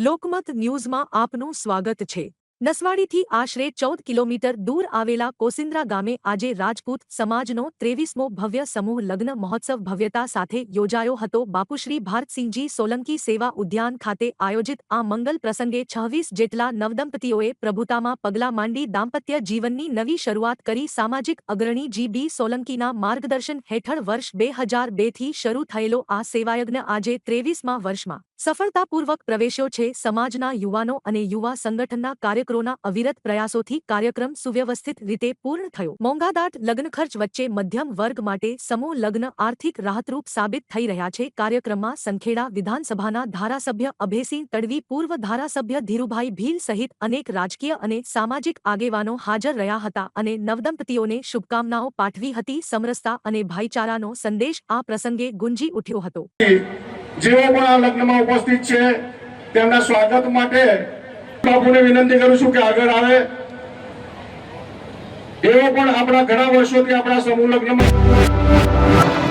લોકમત ન્યૂઝમાં આપનું સ્વાગત છે। નસવાડીથી આશરે 14 કિલોમીટર દૂર આવેલા કોસિન્દ્રા ગામે આજે રાજપૂત સમાજનો 23મો ભવ્ય સમૂહ લગ્ન મહોત્સવ ભવ્યતા સાથે યોજાયો હતો। બાપુશ્રી ભારતસિંહજી સોલંકી સેવા ઉદ્યાન ખાતે આયોજિત આ મંગલ પ્રસંગે 26 જેટલા નવદંપતીઓએ પ્રભુતામાં પગલાં માંડી દાંપત્ય જીવનની નવી શરૂઆત કરી। સામાજિક અગ્રણી જી.બી. સોલંકીના માર્ગદર્શન હેઠળ વર્ષ 2002થી શરૂ થયેલો આ સેવાયજ્ઞ આજે 23મા વર્ષમાં સફળતાપૂર્વક પ્રવેશ્યો છે। સમાજના યુવાનો અને યુવા સંગઠનના કાર્યકરોના અવિરત પ્રયાસોથી કાર્યક્રમ સુવ્યવસ્થિત રીતે પૂર્ણ થયો। મોંઘાદાટ લગ્ન ખર્ચ વચ્ચે મધ્યમ વર્ગ માટે સમૂહ લગ્ન આર્થિક રાહતરૂપ સાબિત થઈ રહ્યા છે। કાર્યક્રમમાં સંખેડા વિધાનસભાના ધારાસભ્ય અભયસિંહ તડવી, પૂર્વ ધારાસભ્ય ધીરુભાઈ ભીલ સહિત અનેક રાજકીય અને સામાજિક આગેવાનો હાજર રહ્યા હતા અને નવદંપતીઓને શુભકામનાઓ પાઠવી હતી। સમરસતા અને ભાઈચારાનો સંદેશ આ પ્રસંગે ગુંજી ઉઠ્યો હતો। જેઓ પણ આ લગ્નમાં ઉપસ્થિત છે તેમના સ્વાગત માટે બાપુને વિનંતી કરું છું કે આગળ આવે। એવો પણ આપણા ઘણા વર્ષોથી આપણા સમૂહ લગ્નમાં